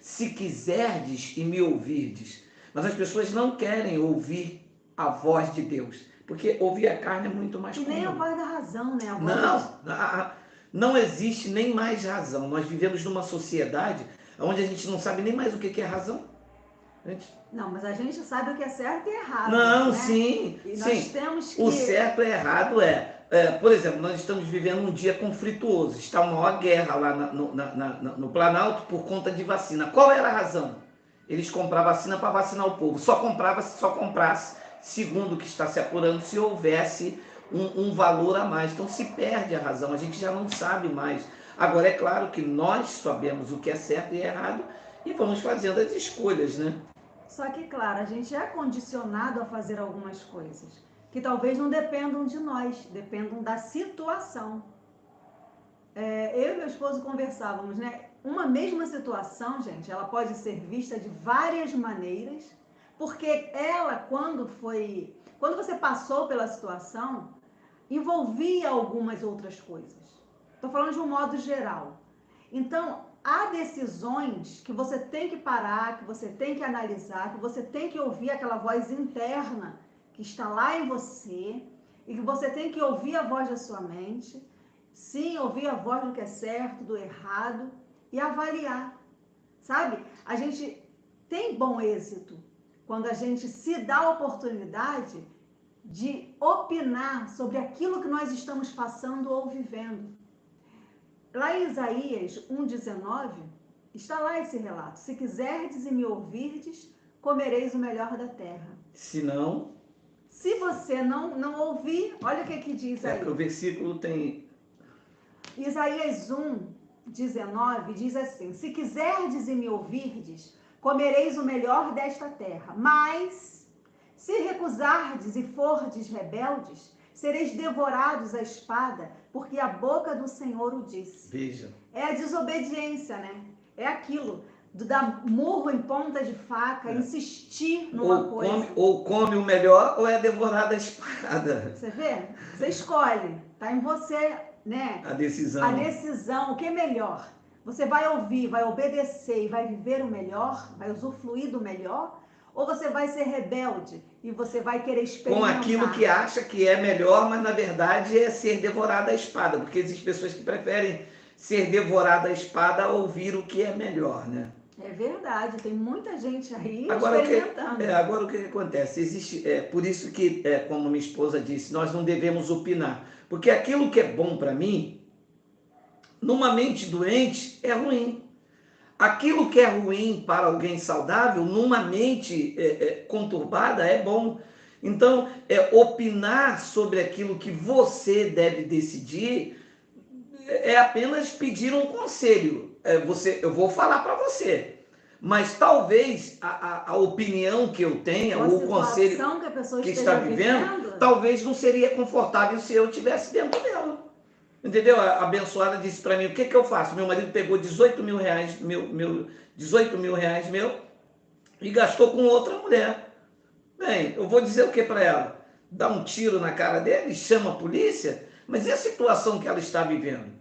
se quiserdes e me ouvirdes. Mas as pessoas não querem ouvir a voz de Deus, porque ouvir a carne é muito mais E nem a cômodo. voz da razão, né? A voz Não existe nem mais razão. Nós vivemos numa sociedade onde a gente não sabe nem mais o que é razão. Não, mas a gente sabe o que é certo e errado, Não, né? sim, E nós sim. temos O que... certo e errado por exemplo, nós estamos vivendo um dia conflituoso. Está uma maior guerra lá no Planalto por conta de vacina. Qual era a razão? Eles compraram vacina para vacinar o povo. Só comprasse, segundo o que está se apurando, se houvesse um valor a mais. Então se perde a razão, a gente já não sabe mais. Agora, é claro que nós sabemos o que é certo e errado e vamos fazendo as escolhas, né? Só que, claro, a gente é condicionado a fazer algumas coisas que talvez não dependam de nós, dependam da situação. Eu e meu esposo conversávamos, né? Uma mesma situação, gente, ela pode ser vista de várias maneiras, porque ela, quando você passou pela situação, envolvia algumas outras coisas. Estou falando de um modo geral. Então, há decisões que você tem que parar, que você tem que analisar, que você tem que ouvir aquela voz interna que está lá em você e que você tem que ouvir a voz da sua mente, sim, ouvir a voz do que é certo, do errado e avaliar, sabe? A gente tem bom êxito quando a gente se dá a oportunidade de opinar sobre aquilo que nós estamos passando ou vivendo. Lá em Isaías 1,19, está lá esse relato. Se quiserdes e me ouvirdes, comereis o melhor da terra. Se não... Se você não ouvir, olha o que diz aí. O versículo tem... Isaías 1,19 diz assim: se quiserdes e me ouvirdes, comereis o melhor desta terra. Mas, se recusardes e fordes rebeldes, sereis devorados à espada, porque a boca do Senhor o disse. Veja. É a desobediência, né? É aquilo, do dar murro em ponta de faca, insistir numa coisa. Ou come o melhor ou é devorado à espada. Você vê? Você escolhe. Tá em você, né? A decisão. A decisão, o que é melhor? Você vai ouvir, vai obedecer e vai viver o melhor, vai usufruir do melhor? Ou você vai ser rebelde e você vai querer experimentar? Com aquilo que acha que é melhor, mas na verdade é ser devorado à espada. Porque existem pessoas que preferem ser devorado à espada a ouvir o que é melhor, né? É verdade, tem muita gente aí experimentando. Agora o que acontece? Existe, por isso que, como minha esposa disse, nós não devemos opinar. Porque aquilo que é bom para mim, numa mente doente, é ruim. Aquilo que é ruim para alguém saudável, numa mente conturbada, é bom. Então, opinar sobre aquilo que você deve decidir é apenas pedir um conselho. Eu vou falar para você, mas talvez a opinião que eu tenha, ou o conselho que está vivendo, talvez não seria confortável se eu estivesse dentro dela. Entendeu? A abençoada disse para mim: o que eu faço? Meu marido pegou 18 mil reais meu e gastou com outra mulher. Bem, eu vou dizer o que para ela? Dá um tiro na cara dele, chama a polícia? Mas e a situação que ela está vivendo?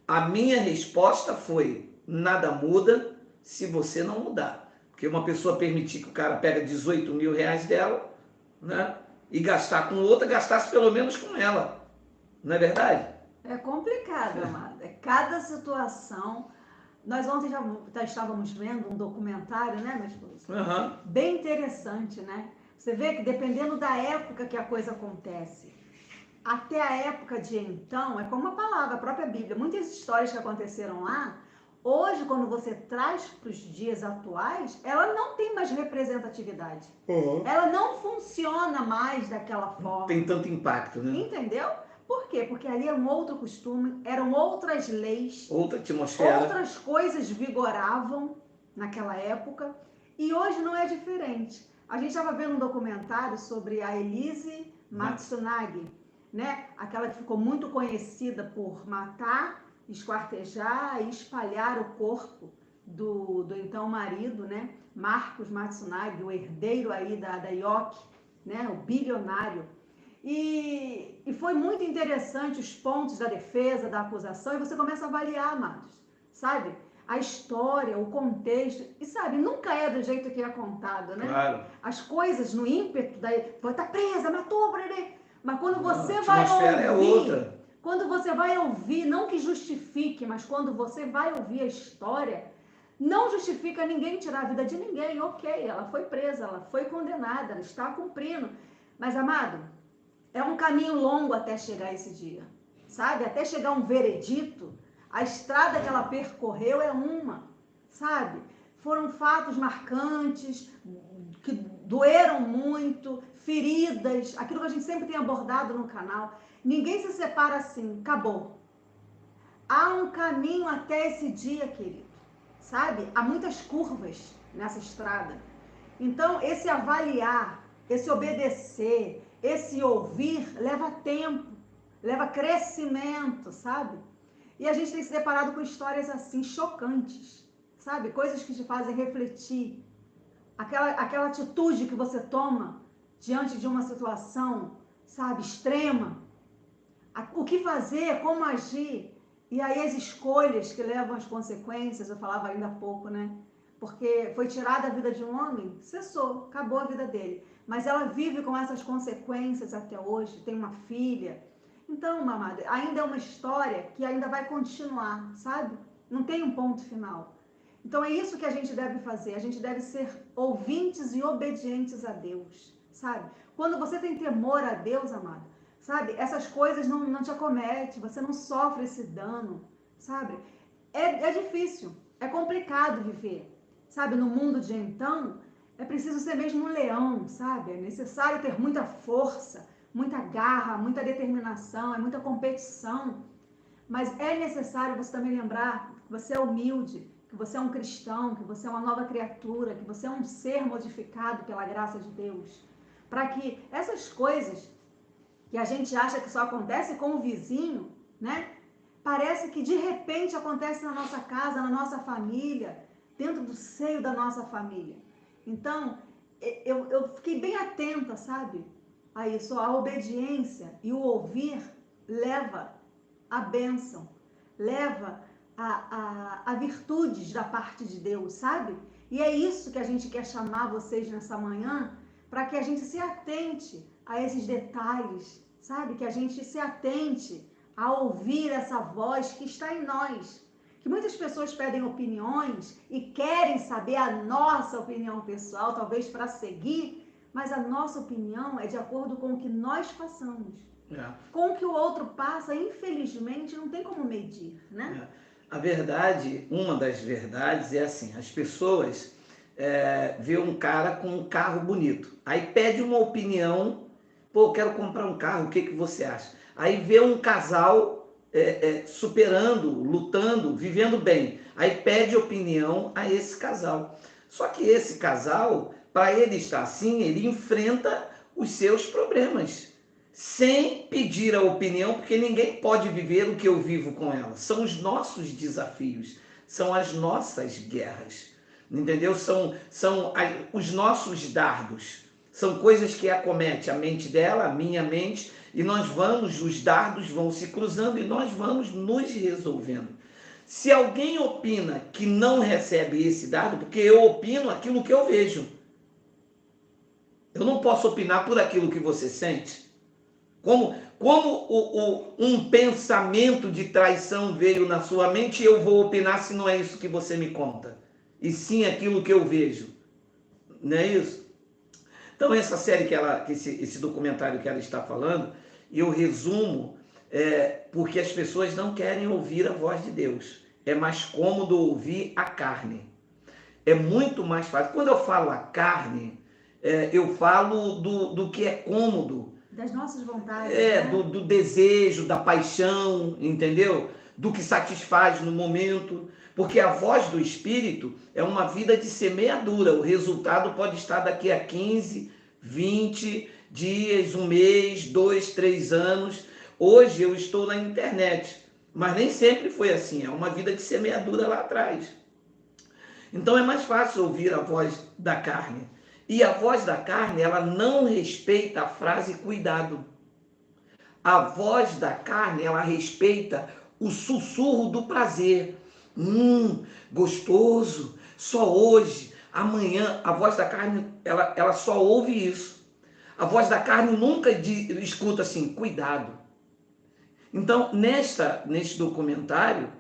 A minha resposta foi: nada muda se você não mudar. Porque uma pessoa permitir que o cara pega 18 mil reais dela, né, e gastar com outra, gastasse pelo menos com ela. Não é verdade? É complicado, amada. Cada situação. Nós ontem já estávamos vendo um documentário, né, minha esposa? Uhum. Bem interessante, né? Você vê que dependendo da época que a coisa acontece, até a época de então, é como a palavra, a própria Bíblia. Muitas histórias que aconteceram lá, hoje, quando você traz para os dias atuais, ela não tem mais representatividade. Uhum. Ela não funciona mais daquela forma. Não tem tanto impacto, né? Entendeu? Por quê? Porque ali era um outro costume, eram outras leis, outra atmosfera, outras coisas vigoravam naquela época, e hoje não é diferente. A gente estava vendo um documentário sobre a Elise Matsunaga, né? Aquela que ficou muito conhecida por matar, esquartejar e espalhar o corpo do então marido, né? Marcos Matsunaga, o herdeiro aí da Yoki, né? O bilionário. E foi muito interessante os pontos da defesa, da acusação, e você começa a avaliar, amados, sabe? a história, o contexto, e sabe, nunca é do jeito que é contado, né? Claro. As coisas no ímpeto, daí, tá presa, matou, mas quando você A vai atmosfera é ouvir, outra. quando você vai ouvir, não que justifique, mas quando você vai ouvir a história, não justifica ninguém tirar a vida de ninguém, ok, ela foi presa, ela foi condenada, ela está cumprindo, mas amado, é um caminho longo até chegar esse dia, sabe? Até chegar um veredito, a estrada que ela percorreu é uma, sabe? Foram fatos marcantes, que doeram muito, feridas, aquilo que a gente sempre tem abordado no canal. Ninguém se separa assim, acabou. Há um caminho até esse dia, querido, sabe? Há muitas curvas nessa estrada. Então, esse avaliar, esse obedecer, esse ouvir, leva tempo, leva crescimento, sabe? E a gente tem se deparado com histórias assim, chocantes, sabe? Coisas que te fazem refletir. Aquela atitude que você toma diante de uma situação, sabe, extrema. O que fazer, como agir. E aí as escolhas que levam às consequências, eu falava ainda há pouco, né? Porque foi tirada a vida de um homem, cessou, acabou a vida dele. Mas ela vive com essas consequências até hoje, tem uma filha. Então, mamada, ainda é uma história que ainda vai continuar, sabe? Não tem um ponto final. Então é isso que a gente deve fazer, a gente deve ser ouvintes e obedientes a Deus, sabe? Quando você tem temor a Deus, amado, sabe? Essas coisas não te acometem, você não sofre esse dano, sabe? É difícil, é complicado viver, sabe? No mundo de então, é preciso ser mesmo um leão, sabe? É necessário ter muita força, muita garra, muita determinação, é muita competição. Mas é necessário você também lembrar que você é humilde, que você é um cristão, que você é uma nova criatura, que você é um ser modificado pela graça de Deus. Para que essas coisas que a gente acha que só acontece com o vizinho, né? Parece que de repente acontece na nossa casa, na nossa família, dentro do seio da nossa família. Então, eu fiquei bem atenta, sabe? A isso, a obediência e o ouvir leva a bênção, leva a virtudes da parte de Deus, sabe? E é isso que a gente quer chamar vocês nessa manhã, para que a gente se atente a esses detalhes, sabe? Que a gente se atente a ouvir essa voz que está em nós. Que muitas pessoas pedem opiniões e querem saber a nossa opinião pessoal, talvez para seguir, mas a nossa opinião é de acordo com o que nós passamos. Com o que o outro passa, infelizmente, não tem como medir, né? A verdade, uma das verdades é assim, as pessoas vê um cara com um carro bonito, aí pede uma opinião, pô, eu quero comprar um carro, o que você acha? Aí vê um casal superando, lutando, vivendo bem, aí pede opinião a esse casal. Só que esse casal, para ele estar assim, ele enfrenta os seus problemas, sem pedir a opinião, porque ninguém pode viver o que eu vivo com ela. São os nossos desafios, são as nossas guerras, entendeu? São os nossos dardos, são coisas que acomete a mente dela, a minha mente, e os dardos vão se cruzando e nós vamos nos resolvendo. Se alguém opina que não recebe esse dardo, porque eu opino aquilo que eu vejo, eu não posso opinar por aquilo que você sente. Como um pensamento de traição veio na sua mente, eu vou opinar se não é isso que você me conta, e sim aquilo que eu vejo. Não é isso? Então, essa série esse documentário que ela está falando, eu resumo, porque as pessoas não querem ouvir a voz de Deus. É mais cômodo ouvir a carne. É muito mais fácil. Quando eu falo a carne, eu falo do que é cômodo. Das nossas vontades. Né? Do desejo, da paixão, entendeu? Do que satisfaz no momento. Porque a voz do Espírito é uma vida de semeadura. O resultado pode estar daqui a 15, 20 dias, um mês, 2, 3 anos. Hoje eu estou na internet, mas nem sempre foi assim. É uma vida de semeadura lá atrás. Então é mais fácil ouvir a voz da carne. E a voz da carne, ela não respeita a frase cuidado. A voz da carne, ela respeita o sussurro do prazer. Gostoso, só hoje, amanhã. A voz da carne, ela só ouve isso. A voz da carne nunca escuta assim, cuidado. Então, neste documentário,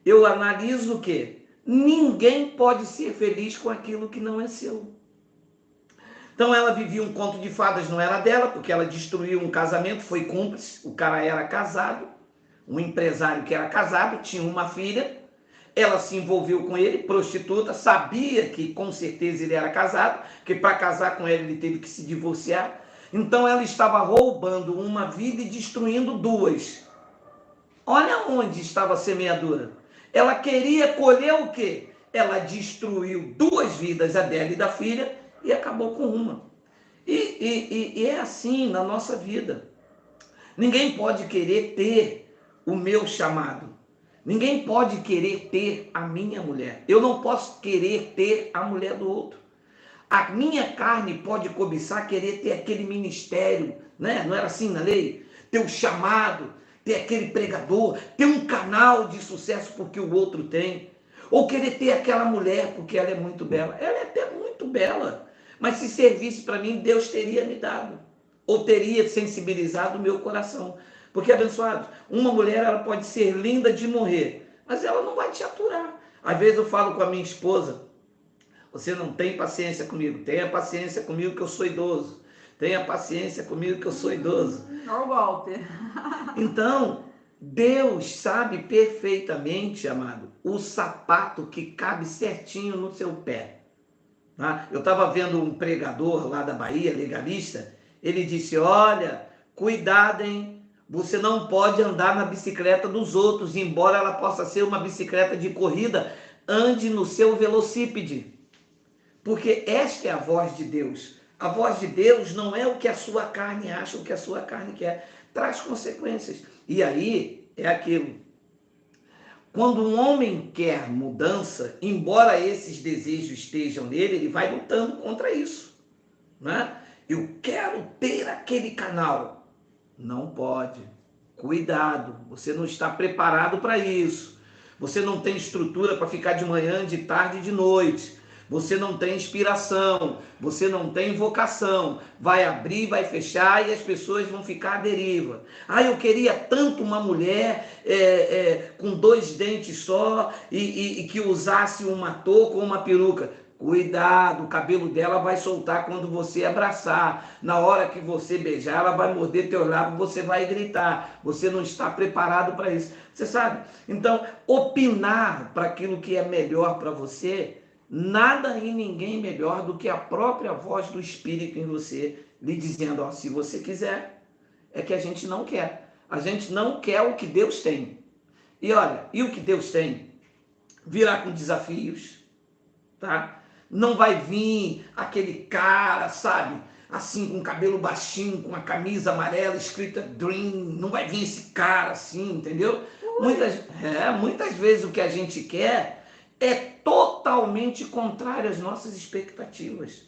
eu analiso o quê? Ninguém pode ser feliz com aquilo que não é seu. Então ela vivia um conto de fadas, não era dela, porque ela destruiu um casamento, foi cúmplice, o cara era casado, um empresário que era casado, tinha uma filha, ela se envolveu com ele, prostituta, sabia que com certeza ele era casado, que para casar com ela ele teve que se divorciar, então ela estava roubando uma vida e destruindo duas. Olha onde estava a semeadura. Ela queria colher o quê? Ela destruiu duas vidas, a dela e da filha, e acabou com uma. E é assim na nossa vida. Ninguém pode querer ter o meu chamado. Ninguém pode querer ter a minha mulher. Eu não posso querer ter a mulher do outro. A minha carne pode cobiçar, querer ter aquele ministério, né? Não era assim na lei? Ter o chamado, ter aquele pregador, ter um canal de sucesso porque o outro tem. Ou querer ter aquela mulher porque ela é muito bela. Ela é até muito bela. Mas se servisse para mim, Deus teria me dado. Ou teria sensibilizado o meu coração. Porque, abençoado, uma mulher ela pode ser linda de morrer, mas ela não vai te aturar. Às vezes eu falo com a minha esposa, você não tem paciência comigo. Tenha paciência comigo que eu sou idoso. Tenha paciência comigo que eu sou idoso. Olha o Walter. Então, Deus sabe perfeitamente, amado, o sapato que cabe certinho no seu pé. Tá? Eu estava vendo um pregador lá da Bahia, legalista, ele disse, olha, cuidado, hein? Você não pode andar na bicicleta dos outros, embora ela possa ser uma bicicleta de corrida, ande no seu velocípede. Porque esta é a voz de Deus. A voz de Deus não é o que a sua carne acha, o que a sua carne quer. Traz consequências. E aí é aquilo. Quando um homem quer mudança, embora esses desejos estejam nele, ele vai lutando contra isso. Né? Eu quero ter aquele canal. Não pode. Cuidado, você não está preparado para isso. Você não tem estrutura para ficar de manhã, de tarde e de noite. Você não tem inspiração, você não tem vocação. Vai abrir, vai fechar e as pessoas vão ficar à deriva. Ah, eu queria tanto uma mulher com dois dentes só e que usasse uma touca ou uma peruca. Cuidado, o cabelo dela vai soltar quando você abraçar. Na hora que você beijar, ela vai morder teu lábio, você vai gritar. Você não está preparado para isso. Você sabe? Então, opinar para aquilo que é melhor para você, nada e ninguém melhor do que a própria voz do Espírito em você, lhe dizendo, ó, se você quiser, é que a gente não quer. A gente não quer o que Deus tem. E olha, e o que Deus tem? Virá com desafios, tá? Não vai vir aquele cara, sabe? Assim, com cabelo baixinho, com a camisa amarela escrita Dream. Não vai vir esse cara assim, entendeu? Muitas vezes o que a gente quer é totalmente contrário às nossas expectativas.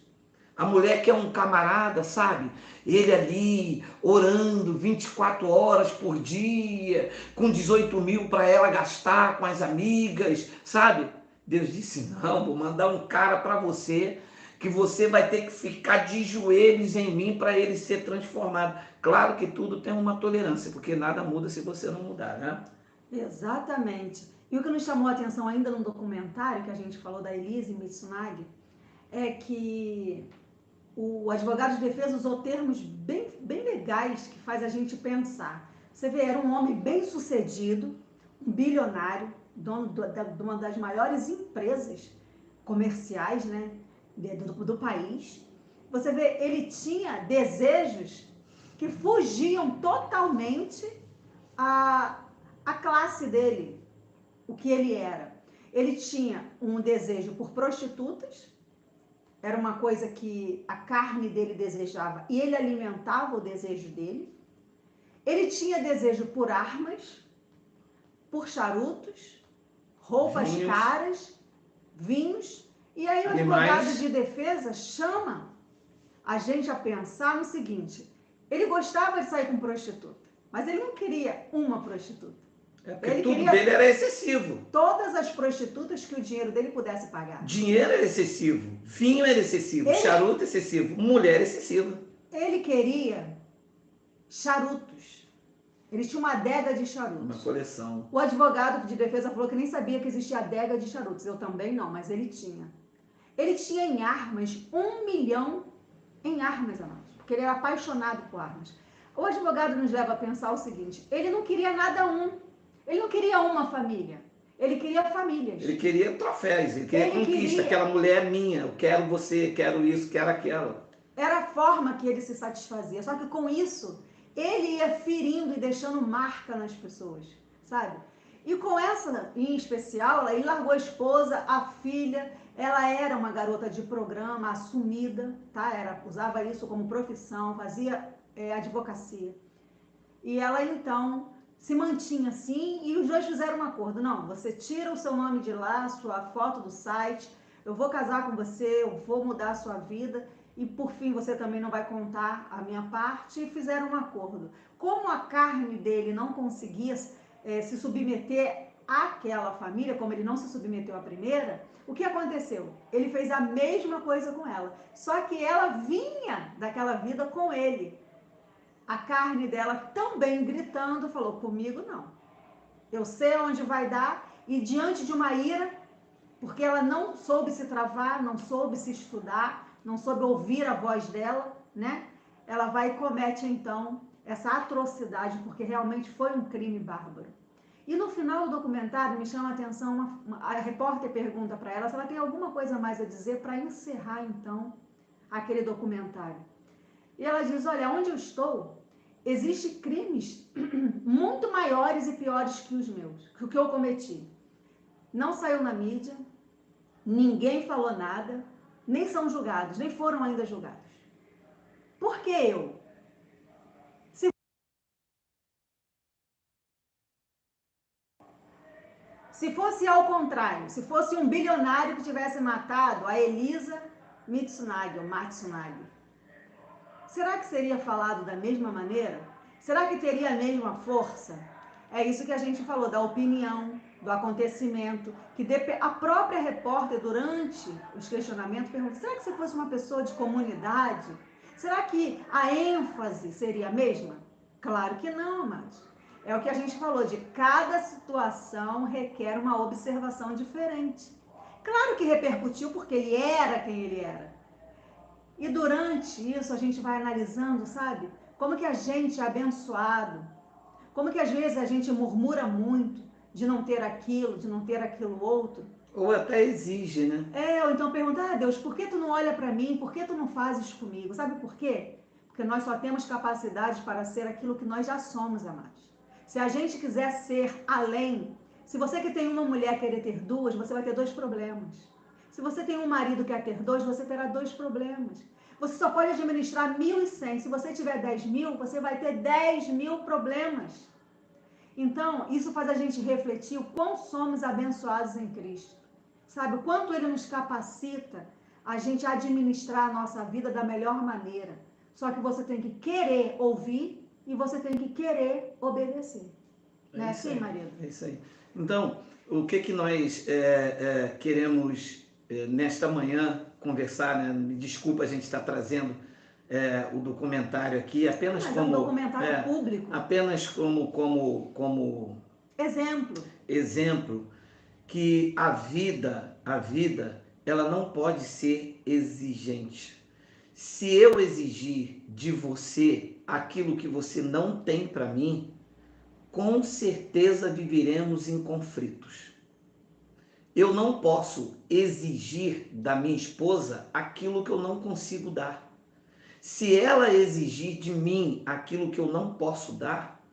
A mulher quer um camarada, sabe? Ele ali, orando 24 horas por dia, com 18 mil para ela gastar com as amigas, sabe? Deus disse, não, vou mandar um cara para você, que você vai ter que ficar de joelhos em mim para ele ser transformado. Claro que tudo tem uma tolerância, porque nada muda se você não mudar, né? Exatamente. E o que nos chamou a atenção ainda no documentário que a gente falou da Elise Mitsunagi é que o advogado de defesa usou termos bem legais que faz a gente pensar. Você vê, era um homem bem sucedido, um bilionário, dono de uma das maiores empresas comerciais, né, do país. Você vê, ele tinha desejos que fugiam totalmente a classe dele, o que ele era. Ele tinha um desejo por prostitutas, era uma coisa que a carne dele desejava e ele alimentava o desejo dele. Ele tinha desejo por armas, por charutos, roupas caras, vinhos. E aí o advogado de defesa chama a gente a pensar no seguinte: ele gostava de sair com prostituta, mas ele não queria uma prostituta. É porque tudo dele era excessivo. Todas as prostitutas que o dinheiro dele pudesse pagar. Dinheiro era excessivo, vinho era excessivo, charuto excessivo, mulher excessiva. Ele queria charutos. Ele tinha uma adega de charutos. Uma coleção. O advogado de defesa falou que nem sabia que existia adega de charutos. Eu também não, mas ele tinha. Ele tinha em armas 1 milhão em armas, amados, porque ele era apaixonado por armas. O advogado nos leva a pensar o seguinte: ele não queria nada ele não queria uma família, ele queria famílias. Ele queria troféus, ele queria conquista, aquela mulher é minha, eu quero você, quero isso, quero aquela. Era a forma que ele se satisfazia, só que com isso, ele ia ferindo e deixando marca nas pessoas, sabe? E com essa, em especial, ele largou a esposa, a filha. Ela era uma garota de programa, assumida, tá? Usava isso como profissão, fazia advocacia. E ela, então, se mantinha assim, e os dois fizeram um acordo. Não, você tira o seu nome de lá, sua foto do site, eu vou casar com você, eu vou mudar a sua vida, e por fim você também não vai contar a minha parte, e fizeram um acordo. Como a carne dele não conseguia se submeter àquela família, como ele não se submeteu à primeira, o que aconteceu? Ele fez a mesma coisa com ela, só que ela vinha daquela vida com ele. A carne dela também gritando, falou: comigo não. Eu sei onde vai dar, e diante de uma ira, porque ela não soube se travar, não soube se estudar, não soube ouvir a voz dela, né? Ela vai e comete então essa atrocidade, porque realmente foi um crime bárbaro. E no final do documentário me chama a atenção, a repórter pergunta para ela se ela tem alguma coisa mais a dizer para encerrar então aquele documentário. E ela diz: olha, onde eu estou, existem crimes muito maiores e piores que os meus, que o que eu cometi. Não saiu na mídia, ninguém falou nada, nem são julgados, nem foram ainda julgados. Por que eu? Se fosse ao contrário, se fosse um bilionário que tivesse matado a Elisa Mitsunagi, ou Matsunagi, será que seria falado da mesma maneira? Será que teria a mesma força? É isso que a gente falou, da opinião, do acontecimento, que a própria repórter, durante os questionamentos, pergunta: será que se fosse uma pessoa de comunidade, será que a ênfase seria a mesma? Claro que não, amados. É o que a gente falou, de cada situação requer uma observação diferente. Claro que repercutiu porque ele era quem ele era. E durante isso a gente vai analisando, sabe? Como que a gente é abençoado. Como que às vezes a gente murmura muito de não ter aquilo, de não ter aquilo outro. Ou até exige, né? Ou então pergunta: Deus, por que tu não olha para mim? Por que tu não fazes comigo? Sabe por quê? Porque nós só temos capacidade para ser aquilo que nós já somos, amados. Se a gente quiser ser além, se você que tem uma mulher querer ter duas, você vai ter 2 problemas. Se você tem um marido que quer ter 2, você terá 2 problemas. Você só pode administrar 1.100. Se você tiver 10.000, você vai ter 10.000 problemas. Então, isso faz a gente refletir o quão somos abençoados em Cristo. Sabe, o quanto Ele nos capacita a gente administrar a nossa vida da melhor maneira. Só que você tem que querer ouvir e você tem que querer obedecer. Não é assim, marido? É isso aí. Então, o que nós queremos nesta manhã conversar, né? Me desculpa a gente estar trazendo o documentário aqui apenas como... é um documentário público. Apenas como exemplo que a vida, ela não pode ser exigente. Se eu exigir de você aquilo que você não tem para mim, com certeza viveremos em conflitos. Eu não posso exigir da minha esposa aquilo que eu não consigo dar. Se ela exigir de mim aquilo que eu não posso dar,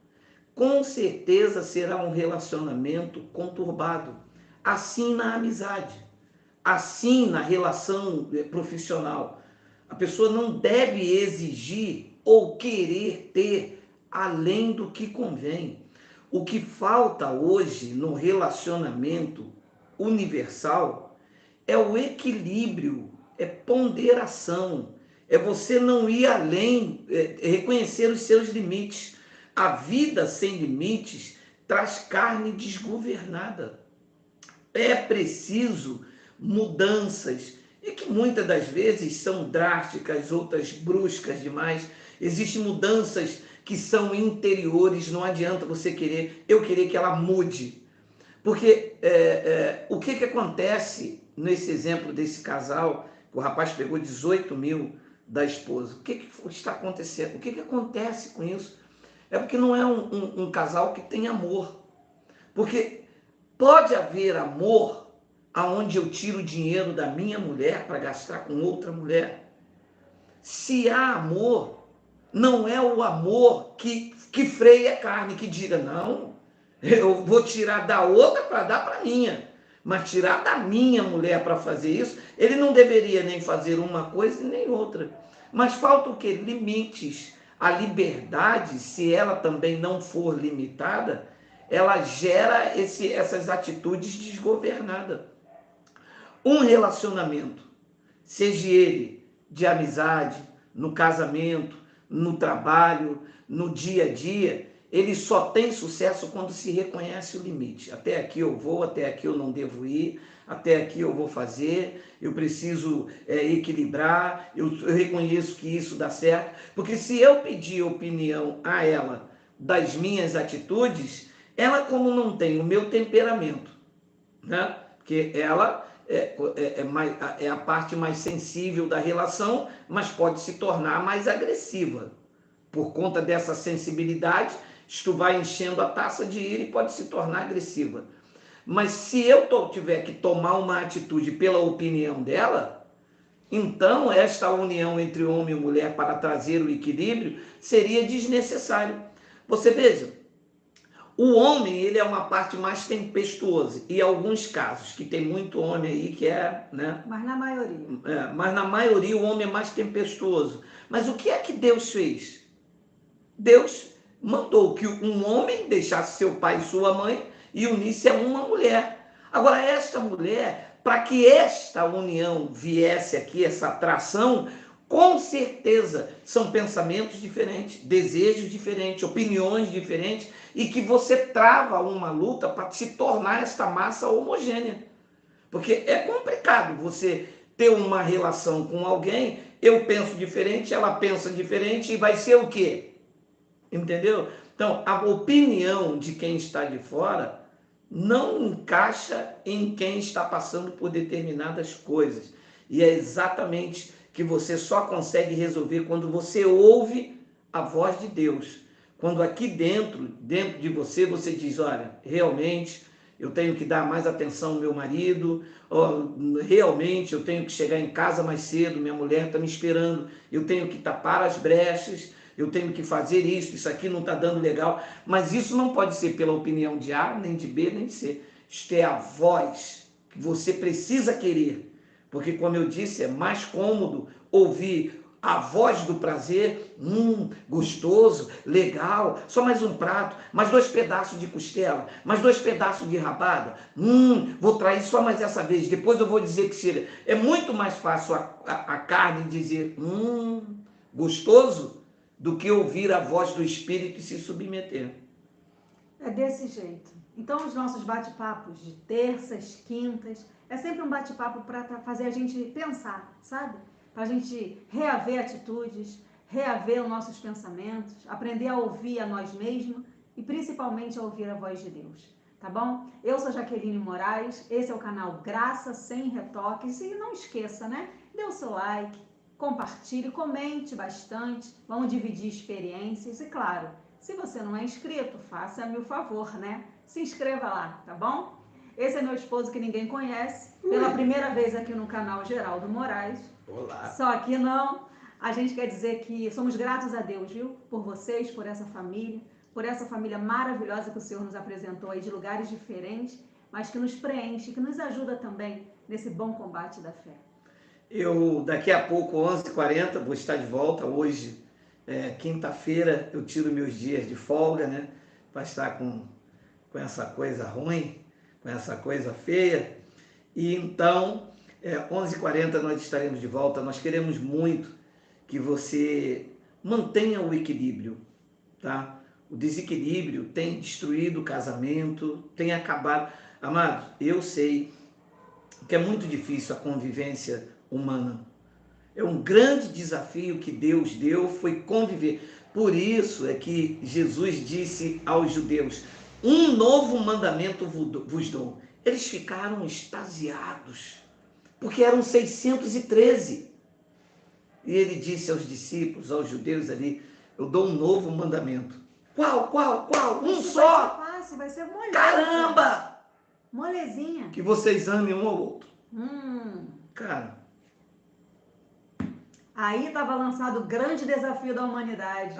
com certeza será um relacionamento conturbado. Assim na amizade, assim na relação profissional. A pessoa não deve exigir ou querer ter além do que convém. O que falta hoje no relacionamento universal é o equilíbrio, é ponderação, é você não ir além, reconhecer os seus limites. A vida sem limites traz carne desgovernada. É preciso mudanças, e que muitas das vezes são drásticas, outras bruscas demais. Existem mudanças que são interiores, não adianta você eu querer que ela mude. Porque o que acontece nesse exemplo desse casal, que o rapaz pegou 18 mil da esposa? O que está acontecendo? O que acontece com isso? É porque não é um casal que tem amor. Porque pode haver amor aonde eu tiro o dinheiro da minha mulher para gastar com outra mulher. Se há amor, não é o amor que freia a carne, que diga, não, eu vou tirar da outra para dar para a minha. Mas tirar da minha mulher para fazer isso, ele não deveria nem fazer uma coisa nem outra. Mas falta o quê? Limites. A liberdade, se ela também não for limitada, ela gera essas atitudes desgovernadas. Um relacionamento, seja ele de amizade, no casamento, no trabalho, no dia a dia, ele só tem sucesso quando se reconhece o limite. Até aqui eu vou, até aqui eu não devo ir, até aqui eu vou fazer, eu preciso equilibrar, eu reconheço que isso dá certo, porque se eu pedir opinião a ela das minhas atitudes, ela, como não tem o meu temperamento, né? Porque ela é a parte mais sensível da relação, mas pode se tornar mais agressiva. Por conta dessa sensibilidade, isto vai enchendo a taça de ira e pode se tornar agressiva. Mas se eu tiver que tomar uma atitude pela opinião dela, então esta união entre homem e mulher para trazer o equilíbrio seria desnecessário. Você veja, o homem, ele é uma parte mais tempestuosa, e alguns casos, que tem muito homem aí que né? Mas na maioria. Mas na maioria o homem é mais tempestuoso. Mas o que é que Deus fez? Deus mandou que um homem deixasse seu pai e sua mãe e unisse a uma mulher. Agora, esta mulher, para que esta união viesse aqui, essa atração, com certeza são pensamentos diferentes, desejos diferentes, opiniões diferentes, e que você trava uma luta para se tornar esta massa homogênea. Porque é complicado você ter uma relação com alguém, eu penso diferente, ela pensa diferente, e vai ser o quê? Entendeu? Então, a opinião de quem está de fora não encaixa em quem está passando por determinadas coisas. E é exatamente que você só consegue resolver quando você ouve a voz de Deus. Quando aqui dentro de você, você diz, olha, realmente eu tenho que dar mais atenção ao meu marido, realmente eu tenho que chegar em casa mais cedo, minha mulher está me esperando, eu tenho que tapar as brechas, eu tenho que fazer isso aqui não está dando legal, mas isso não pode ser pela opinião de A, nem de B, nem de C. Isto é a voz que você precisa querer, porque, como eu disse, é mais cômodo ouvir a voz do prazer, gostoso, legal, só mais um prato, mais 2 pedaços de costela, mais 2 pedaços de rabada, vou trair só mais essa vez, depois eu vou dizer que chega. É muito mais fácil a carne dizer, gostoso, do que ouvir a voz do Espírito e se submeter. É desse jeito. Então, os nossos bate-papos de terças, quintas, é sempre um bate-papo para fazer a gente pensar, sabe? Para a gente reaver atitudes, reaver os nossos pensamentos, aprender a ouvir a nós mesmos e principalmente a ouvir a voz de Deus, tá bom? Eu sou Jaqueline Moraes, esse é o canal Graça Sem Retoques e não esqueça, né? Dê o seu like, compartilhe, comente bastante, vamos dividir experiências e, claro, se você não é inscrito, faça-me o favor, né? Se inscreva lá, tá bom? Esse é meu esposo que ninguém conhece, pela primeira vez aqui no canal Geraldo Moraes. Olá. Só que não, a gente quer dizer que somos gratos a Deus, viu? Por vocês, por essa família maravilhosa que o Senhor nos apresentou aí de lugares diferentes, mas que nos preenche, que nos ajuda também nesse bom combate da fé. Eu, daqui a pouco, 11h40, vou estar de volta. Hoje, quinta-feira, eu tiro meus dias de folga, né? Para estar com essa coisa ruim, com essa coisa feia. E então, 11h40 nós estaremos de volta. Nós queremos muito que você mantenha o equilíbrio, tá? O desequilíbrio tem destruído o casamento, tem acabado. Amados, eu sei que é muito difícil a convivência humana. É um grande desafio que Deus deu, foi conviver. Por isso é que Jesus disse aos judeus: um novo mandamento vos dou. Eles ficaram extasiados, porque eram 613. E ele disse aos discípulos, aos judeus ali: eu dou um novo mandamento. Qual? Um Isso só! vai ser fácil, vai ser moleza. Caramba! Molezinha. Que vocês amem um ao outro. Cara, aí estava lançado o grande desafio da humanidade.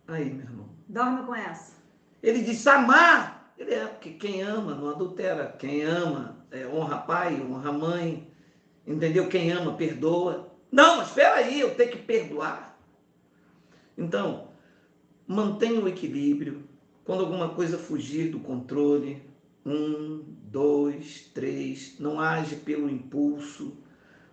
aí, meu irmão. Dorme com essa. Ele disse amar. Porque quem ama não adultera. Quem ama honra pai, honra mãe. Entendeu? Quem ama perdoa. Não, mas espera aí, eu tenho que perdoar. Então, mantenha o equilíbrio. Quando alguma coisa fugir do controle, 1, 2, 3, não age pelo impulso.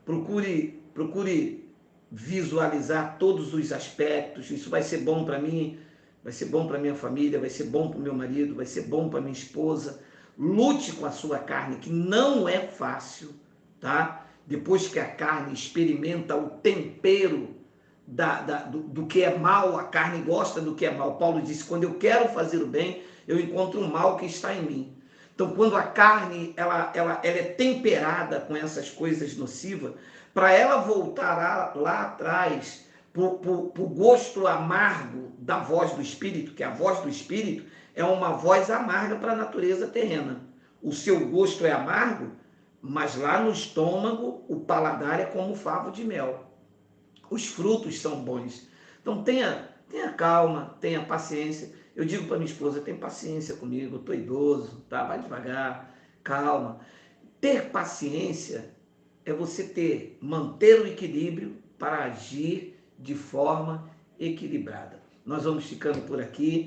Procure visualizar todos os aspectos. Isso vai ser bom para mim, vai ser bom para minha família, vai ser bom para o meu marido, vai ser bom para minha esposa. Lute com a sua carne, que não é fácil, tá? Depois que a carne experimenta o tempero do que é mal, a carne gosta do que é mal. Paulo disse: quando eu quero fazer o bem, eu encontro o mal que está em mim. Então, quando a carne ela é temperada com essas coisas nocivas, para ela voltar lá atrás, para o gosto amargo da voz do Espírito, que a voz do Espírito é uma voz amarga para a natureza terrena. O seu gosto é amargo, mas lá no estômago o paladar é como favo de mel. Os frutos são bons. Então tenha calma, tenha paciência. Eu digo para minha esposa: tem paciência comigo, eu estou idoso, tá? Vai devagar, calma. Ter paciência é você manter o equilíbrio para agir de forma equilibrada. Nós vamos ficando por aqui.